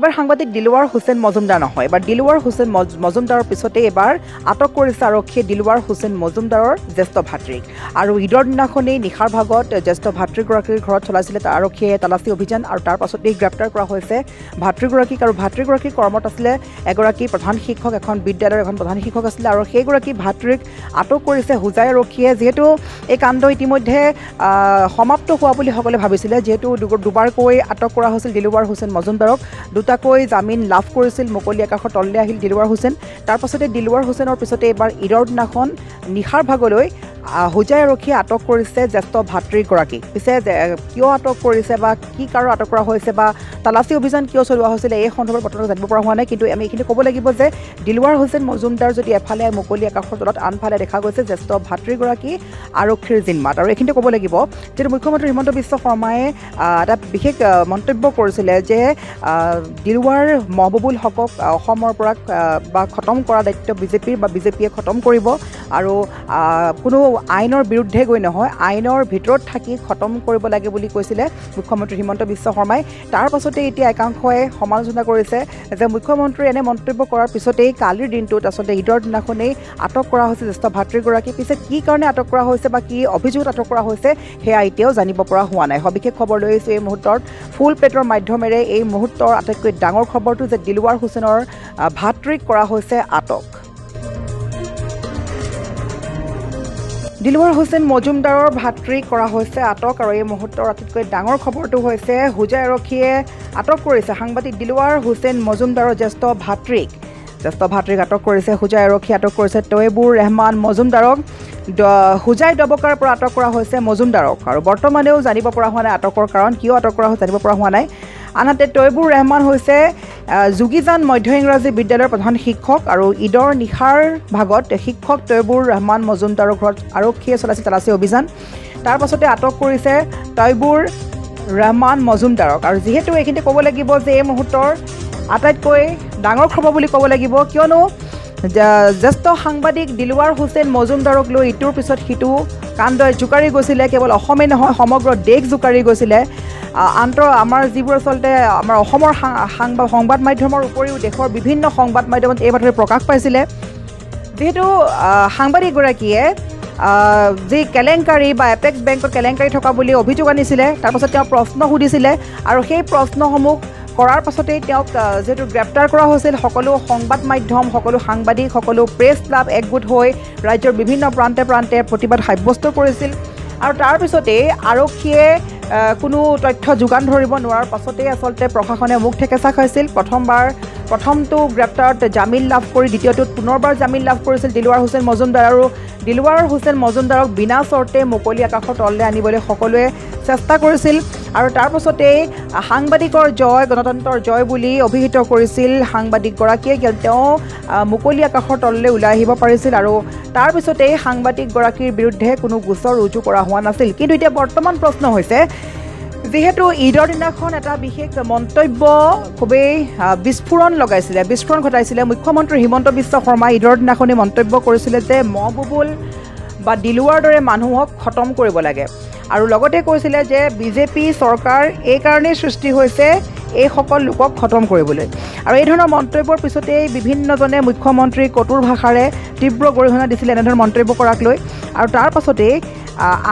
এবাৰ সাংবাদিক দিলৱাৰ হুছেইন মজুমদাৰ নহয়, এবাৰ দিলৱাৰ হুছেইন মজুমদাৰৰ পিছতে এবাৰ আটক কৰিছে আৰক্ষীয়ে দিলৱাৰ হুছেইন মজুমদাৰৰ জ্যেষ্ঠ ভাতৃক। আৰু ঈদৰ দিনাখনেই নিশাৰ ভাগত জ্যেষ্ঠ ভাতৃগৰাকীৰ ঘৰত চলাইছিলে আৰক্ষীয়ে তালাচী অভিযান, আৰু তাৰ পাছতেই গ্ৰেপ্তাৰ কৰা হৈছে ভাতৃগৰাকীক। আৰু ভাতৃগৰাকীৰ কৰ্মত আছিলে এগৰাকী প্ৰধান শিক্ষক, এখন বিদ্যালয়ৰ এখন প্ৰধান শিক্ষক আছিলে, আৰু সেইগৰাকী ভাতৃক আটক কৰিছে হোজাই আৰক্ষীয়ে। যিহেতু এই কাণ্ড ইতিমধ্যে সমাপ্ত হোৱা বুলি সকলে ভাবিছিলে, যিহেতু দুবাৰকৈ আটক কৰা হৈছিল দিলৱাৰ হুছেইন মজুমদাৰক, দুটাকৈ জামিন লাভ কৰিছিল, মুকলি আকাশৰ তললৈ আহিল দিলৱাৰ হুছেইন। তাৰ পাছতে দিলৱাৰ হুছেইনৰ পিছতে এইবাৰ ঈদৰ দিনাখন নিশাৰ ভাগলৈ হোজাই আৰক্ষীয়ে আটক কৰিছে জ্যেষ্ঠ ভাতৃগৰাকীক। পিছে কিয় আটক কৰিছে বা কি কাৰণত আটক কৰা হৈছে বা তালাচী অভিযান কিয় চলোৱা হৈছিলে এই সন্দৰ্ভত বৰ্তমান জানিব পৰা হোৱা নাই। কিন্তু আমি এইখিনি ক'ব লাগিব যে দিলৱাৰ হুছেইন মজুমদাৰ যদি এফালে মুকলি আকাশৰ তলত, আনফালে দেখা গৈছে জ্যেষ্ঠ ভাতৃগৰাকী আৰক্ষীৰ জিম্মাত। আৰু এইখিনি ক'ব লাগিব যিহেতু মুখ্যমন্ত্ৰী হিমন্ত বিশ্ব শৰ্মাই এটা বিশেষ মন্তব্য কৰিছিলে যে দিলৱাৰ মহবুবুল হকক অসমৰ পৰা বা খতম কৰা দায়িত্ব বিজেপিৰ বা বিজেপিয়ে খতম কৰিব, আৰু কোনো আইনৰ বিৰুদ্ধে গৈ নহয়, আইনৰ ভিতৰত থাকি খতম কৰিব লাগে বুলি কৈছিলে মুখ্যমন্ত্ৰী হিমন্ত বিশ্ব শৰ্মাই। তাৰ পাছতে এতিয়া একাংশই সমালোচনা কৰিছে যে মুখ্যমন্ত্ৰী এনে মন্তব্য কৰাৰ পিছতেই কালিৰ দিনটোত আচলতে ঈদৰ দিনাখনেই আটক কৰা হৈছে জ্যেষ্ঠ ভাতৃগৰাকী। পিছে কি কাৰণে আটক কৰা হৈছে বা কি অভিযোগত আটক কৰা হৈছে সেয়া এতিয়াও জানিব পৰা হোৱা নাই। সবিশেষ খবৰ লৈ আহিছোঁ এই মুহূৰ্তত ফুল প্লেটৰ মাধ্যমেৰে। এই মুহূৰ্তৰ আটাইতকৈ ডাঙৰ খবৰটো যে দিলৱাৰ হুছেইনৰ ভাতৃক কৰা হৈছে আটক। দিলৱাৰ হুছেইন মজুমদাৰৰ ভাতৃক কৰা হৈছে আটক। আৰু এই মুহূৰ্তৰ আটাইতকৈ ডাঙৰ খবৰটো হৈছে হোজাই আৰক্ষীয়ে আটক কৰিছে সাংবাদিক দিলৱাৰ হুছেইন মজুমদাৰৰ জ্যেষ্ঠ ভাতৃক আটক কৰিছে হোজাই আৰক্ষীয়ে। আটক কৰিছে তৈবুৰ ৰহমান মজুমদাৰক। হোজাই ডবকাৰ পৰা আটক কৰা হৈছে মজুমদাৰক, আৰু বৰ্তমানেও জানিব পৰা হোৱা নাই আটকৰ কাৰণ, কিয় আটক কৰা হৈছে জানিব পৰা হোৱা নাই। আনহাতে তৈবুৰ ৰহমান হৈছে যোগীজান মধ্য ইংৰাজী বিদ্যালয়ৰ প্ৰধান শিক্ষক, আৰু ঈদৰ নিশাৰ ভাগত শিক্ষক তৈবুৰ ৰহমান মজুমদাৰৰ ঘৰত আৰক্ষীয়ে চলাইছিল তালাচী অভিযান। তাৰ পাছতে আটক কৰিছে তৈবুৰ ৰহমান মজুমদাৰক। আৰু যিহেতু এইখিনিতে ক'ব লাগিব যে এই মুহূৰ্তৰ আটাইতকৈ ডাঙৰ খবৰ বুলি ক'ব লাগিব, কিয়নো জ্যেষ্ঠ সাংবাদিক দিলৱাৰ হুছেইন মজুমদাৰক লৈ ইটোৰ পিছত সিটো কাণ্ডই জোকাৰি গৈছিলে। কেৱল অসমেই নহয়, সমগ্ৰ দেশ জোকাৰি গৈছিলে। আমাৰ যিবোৰ আচলতে আমাৰ অসমৰ সংবাদ মাধ্যমৰ উপৰিও দেশৰ বিভিন্ন সংবাদ মাধ্যমত এই বাতৰি প্ৰকাশ পাইছিলে। যিহেতু সাংবাদিকগৰাকীয়ে যি কেলেংকাৰী বা এপেক্স বেংকত কেলেংকাৰী থকা বুলি অভিযোগ আনিছিলে, তাৰপাছত তেওঁ প্ৰশ্ন সুধিছিলে, আৰু সেই প্ৰশ্নসমূহ কৰাৰ পাছতেই তেওঁক যিহেতু গ্ৰেপ্তাৰ কৰা হৈছিল। সকলো সংবাদ মাধ্যম, সকলো সাংবাদিক, সকলো প্ৰেছ ক্লাব একগোট হৈ ৰাজ্যৰ বিভিন্ন প্ৰান্তে প্ৰান্তে প্ৰতিবাদ সাব্যস্ত কৰিছিল। আৰু তাৰ পিছতেই আৰক্ষীয়ে কোনো তথ্য যোগান ধৰিব নোৱাৰাৰ পাছতেই আচলতে প্ৰশাসনে মুখ ঠেকেচা খাইছিল। প্ৰথমটো গ্ৰেপ্তাৰত জামিন লাভ কৰি দ্বিতীয়টোত পুনৰবাৰ জামিন লাভ কৰিছিল দিলৱাৰ হুছেইন মজুমদাৰ। আৰু দিলৱাৰ হুছেইন মজুমদাৰক বিনা চৰ্তে মুকলি আকাশৰ তললৈ আনিবলৈ সকলোৱে চেষ্টা কৰিছিল। আৰু তাৰ পাছতেই সাংবাদিকৰ জয়, গণতন্ত্ৰৰ জয় বুলি অভিহিত কৰিছিল সাংবাদিকগৰাকীয়ে, কিয় তেওঁ মুকলি আকাশৰ তললৈ ওলাই আহিব পাৰিছিল। আৰু তাৰ পিছতেই সাংবাদিকগৰাকীৰ বিৰুদ্ধে কোনো গোচৰ ৰুজু কৰা হোৱা নাছিল। কিন্তু এতিয়া বৰ্তমান প্ৰশ্ন হৈছে, যিহেতু ঈদৰ দিনাখন এটা বিশেষ মন্তব্য খুবেই বিস্ফোৰণ ঘটাইছিলে মুখ্যমন্ত্ৰী হিমন্ত বিশ্ব শৰ্মাই ঈদৰ দিনাখনেই মন্তব্য কৰিছিলে যে মহবুবুল বা দিলৱাৰ দৰে মানুহক খতম কৰিব লাগে, আৰু লগতে কৈছিলে যে বিজেপি চৰকাৰ এইকাৰণেই সৃষ্টি হৈছে এইসকল লোকক খতম কৰিবলৈ। আৰু এই ধৰণৰ মন্তব্যৰ পিছতেই বিভিন্নজনে মুখ্যমন্ত্ৰীক কটুৰ ভাষাৰে তীব্ৰ গৰিহণা দিছিলে এনেধৰণৰ মন্তব্য কৰাক লৈ। আৰু তাৰ পাছতেই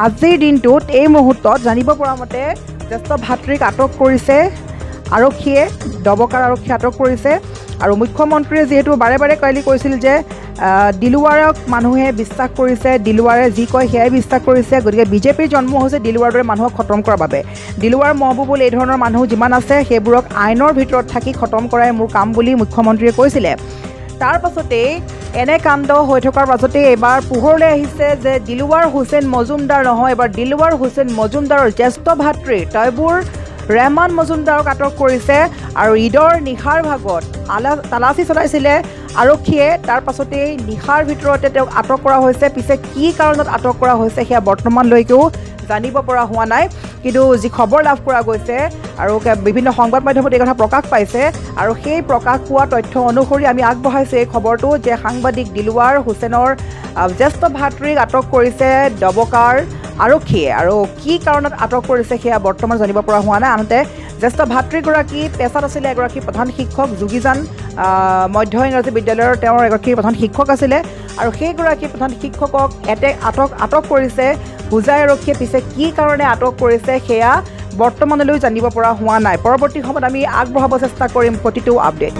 আজিৰ দিনটোত এই মুহূৰ্তত জানিব পৰা মতে জ্যেষ্ঠ ভাতৃক আটক কৰিছে আৰক্ষীয়ে, ডবকাৰ আৰক্ষীয়ে আটক কৰিছে। আৰু মুখ্যমন্ত্ৰীয়ে যিহেতু বাৰে বাৰে কালি কৈছিল যে দিলৱাৰক মানুহে বিশ্বাস কৰিছে, দিলৱাৰে যি কয় সেয়াই বিশ্বাস কৰিছে, গতিকে বিজেপিৰ জন্ম হৈছে দিলৱাৰ দৰে মানুহক খতম কৰাৰ বাবে। দিলৱাৰ মহবুবুল এই ধৰণৰ মানুহ যিমান আছে সেইবোৰক আইনৰ ভিতৰত থাকি খতম কৰাই মোৰ কাম বুলি মুখ্যমন্ত্ৰীয়ে কৈছিলে। তাৰ পাছতেই এনে কাণ্ড হৈ থকাৰ পাছতেই এইবাৰ পোহৰলৈ আহিছে যে দিলৱাৰ হুছেইন মজুমদাৰ নহয়, এবাৰ দিলৱাৰ হুছেইন মজুমদাৰৰ জ্যেষ্ঠ ভাতৃ তৈবুৰ ৰহমান মজুমদাৰক আটক কৰিছে। আৰু ঈদৰ নিশাৰ ভাগত তালাচী চলাইছিলে আৰক্ষীয়ে, তাৰ পাছতেই নিশাৰ ভিতৰতে তেওঁক আটক কৰা হৈছে। পিছে কি কাৰণত আটক কৰা হৈছে সেয়া বৰ্তমানলৈকেও জানিব পৰা হোৱা নাই। কিন্তু যি খবৰ লাভ কৰা গৈছে আৰু বিভিন্ন সংবাদ মাধ্যমত এই কথা প্ৰকাশ পাইছে, আৰু সেই প্ৰকাশ পোৱা তথ্য অনুসৰি আমি আগবঢ়াইছোঁ এই খবৰটো যে সাংবাদিক দিলৱাৰ হুছেইনৰ জ্যেষ্ঠ ভাতৃক আটক কৰিছে ডবকাৰ আৰক্ষীয়ে। আৰু কি কাৰণত আটক কৰিছে সেয়া বৰ্তমান জানিব পৰা হোৱা নাই। আনহাতে জ্যেষ্ঠ ভাতৃগৰাকী পেছাত আছিলে এগৰাকী প্ৰধান শিক্ষক যোগীজান মধ্য ইংৰাজী বিদ্যালয়ৰ তেওঁৰ এগৰাকী প্ৰধান শিক্ষক আছিলে আৰু সেইগৰাকী প্ৰধান শিক্ষকক আটক কৰিছে হোজাই আৰক্ষীয়ে। পিছে কি কাৰণে আটক কৰিছে সেয়া বৰ্তমানলৈ জানিব পৰা হোৱা নাই। পৰৱৰ্তী সময়ত আমি আগবঢ়াব চেষ্টা কৰিম প্ৰতিটো আপডেট।